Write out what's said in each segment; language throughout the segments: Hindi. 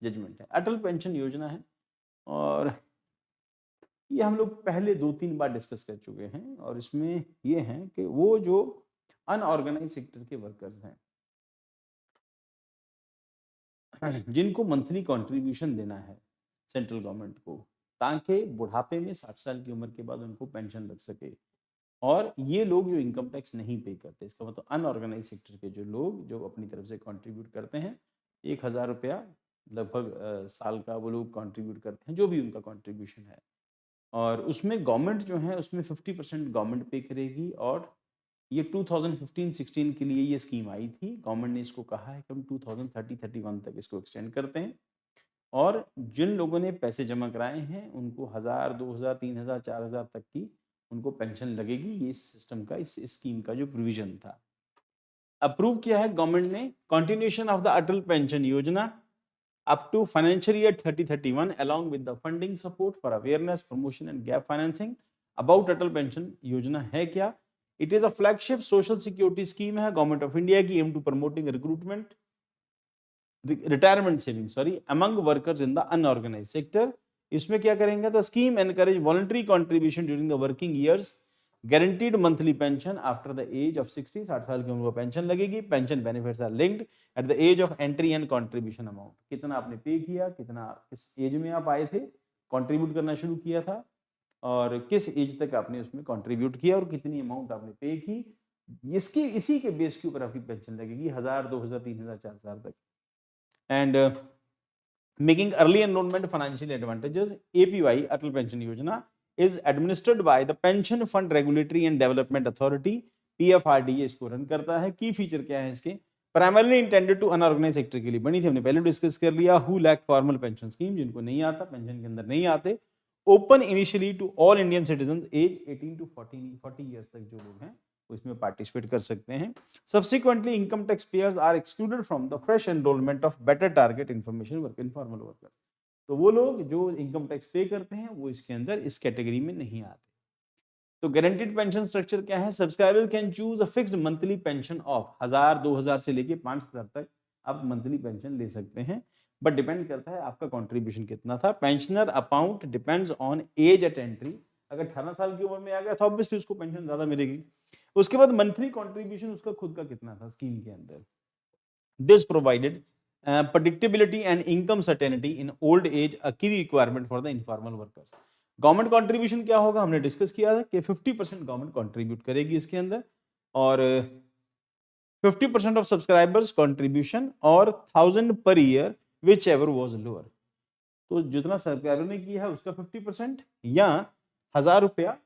जजमेंट है। अटल पेंशन योजना है और ये हम लोग पहले 2-3 बार डिस्कस कर चुके हैं और इसमें ये है कि वो जो अनऑर्गेनाइज सेक्टर के वर्कर्स हैं जिनको मंथली कंट्रीब्यूशन देना है सेंट्रल गवर्नमेंट को, ताकि बुढ़ापे में 60 साल की उम्र के बाद उनको पेंशन लग सके। और ये लोग जो इनकम टैक्स नहीं पे करते, इसका मतलब अनऑर्गेनाइज सेक्टर के जो लोग जो अपनी तरफ से कंट्रीब्यूट करते हैं, 1000 रुपया लगभग साल का वो लोग कंट्रीब्यूट करते हैं, जो भी उनका कंट्रीब्यूशन है। और उसमें गवर्नमेंट जो है उसमें 50% गवर्नमेंट पे करेगी और ये 2015-16 के लिए ये स्कीम आई थी। गवर्नमेंट ने इसको कहा है कि हम 2030-31 तक इसको एक्सटेंड करते हैं और जिन लोगों ने पैसे जमा कराए हैं उनको 1000, 2000, 3000, 4000 तक की उनको पेंशन लगेगी। ये इस सिस्टम का, इस स्कीम का जो प्रोविजन था, अप्रूव किया है गवर्नमेंट ने। Continuation of the Atal pension योजना up to financial year 3031 along with the funding support for awareness promotion and gap financing about Atal Pension Yojana है क्या? It is a flagship social security scheme है गवर्नमेंट ऑफ इंडिया की, aim to promoting recruitment retirement saving among workers in the unorganized sector। इसमें क्या करेंगे? The scheme encourage voluntary contribution during the working years, guaranteed monthly pension after the age of 60, 60 साल की उम्र को पेंशन लगेगी। Pension benefits are linked at the age of entry and contribution amount, कितना आपने पे किया, कितना किस एज में आप आए थे, कंट्रीब्यूट करना शुरू किया था और किस एज तक आपने उसमें कंट्रीब्यूट किया और कितनी अमाउंट आपने पे की, इसकी इसी के बेस के ऊपर आपकी पेंशन लगेगी 1000, 2000, 3000, 4000 तक। And making early enrollment financial advantages, APY Atal Pension Yojana is administered by the Pension Fund Regulatory and Development Authority, PFRDA इसको रन करता है। की फीचर क्या है इसके? Primarily intended to unorganize sector के लिए बनी थी, हमने पहले डिस्कस कर लिया। Who lack formal pension scheme, जिनको नहीं आता, पेंशन के अंदर नहीं आते। Open initially to all Indian citizen age 18 to 40 years तक जो लोग हैं वो इसमें पार्टिसिपेट कर सकते हैं। Subsequently, income taxpayers are excluded from the fresh enrollment of better target information work informal workers। तो वो लोग जो इनकम टैक्स पे करते हैं वो इसके अंदर इस कैटेगरी में नहीं आते। तो गारंटीड पेंशन स्ट्रक्चर क्या है? Subscriber can choose a fixed monthly pension of 1000, 2000 से लेके 5000 तक आप मंथली पेंशन ले सकते हैं, बट डिपेंड करता है आपका कंट्रीब्यूशन कितना था। Pensioner amount depends on age at entry. अगर 18 साल की उम्र में आ गया तो ऑब्वियसली उसको पेंशन ज्यादा मिलेगी। उसके बाद मंथली कंट्रीब्यूशन उसका खुद का कितना था स्कीम के अंदर। This provided predictability and income certainty in old age, a key requirement for the informal workers। Government contribution क्या होगा? हमने डिस्कस किया था कि 50% गवर्नमेंट कंट्रीब्यूट करेगी इसके अंदर और 50% ऑफ सब्सक्राइबर्स कंट्रीब्यूशन और 1000 per year which ever was lower. तो जितना सब्सक्राइबर ने किया है उसका 50% या 1000 रुपया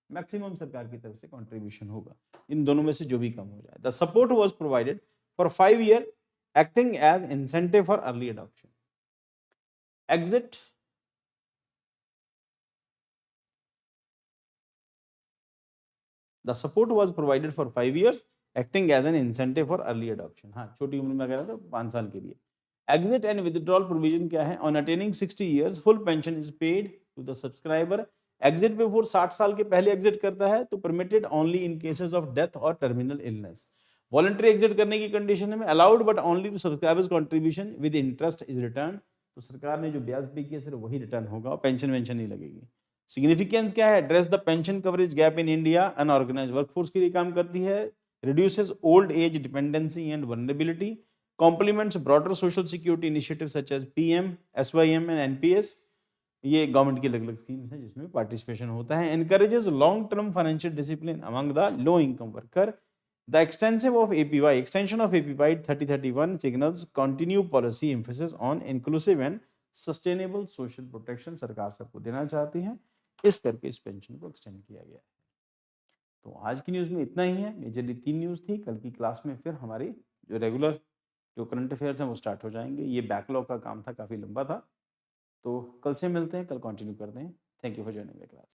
मैक्सिमम सरकार की तरफ से कंट्रीब्यूशन होगा, इन दोनों में से जो भी कम हो जाए। The support was provided for 5 year acting as incentive for early adoption. Exit the support was provided for 5 years acting as an incentive for early adoption. हाँ, छोटी उम्र में अगर तो 5 साल के लिए। एग्जिट एंड विथड्रॉल प्रोविजन क्या है? On attaining 60 years full pension is paid to the subscriber. Exit before 60 साल के पहले एग्जिट करता है तो permitted only in cases of death और टर्मिनल इलनेस। वॉलंटरी एग्जिट करने की कंडीशन में allowed but only to subscribers contribution with interest is return. तो सरकार ने जो ब्याज पे किया सिर्फ वही रिटर्न होगा और पेंशन वेंशन नहीं लगेगी। सिग्निफिकेंस क्या है? Address the pension coverage gap in India, unorganised workforce के लिए काम करती है। Reduces old age dependency and vulnerability, complements broader social security initiative such as PM, SYM and NPS. ये गवर्नमेंट की अलग अलग स्कीम्स हैं जिसमें पार्टिसिपेशन होता है। Encourages long term financial discipline among the low income worker. The extension of APY 3031 signals continued policy emphasis on inclusive and sustainable social protection। सरकार सबको देना चाहती है, इस करके इस पेंशन को एक्सटेंड किया गया है। तो आज की न्यूज़ में इतना ही है। मेजरली 3 न्यूज़ थी। कल की क्लास में फिर हमारी जो रेगुलर जो करंट अफेयर्स हैं वो स्टार्ट हो जाएंगे। ये बैकलॉग का काम था, काफ़ी लंबा था। तो कल से मिलते हैं, कल कंटिन्यू करते हैं। Thank you for joining the class.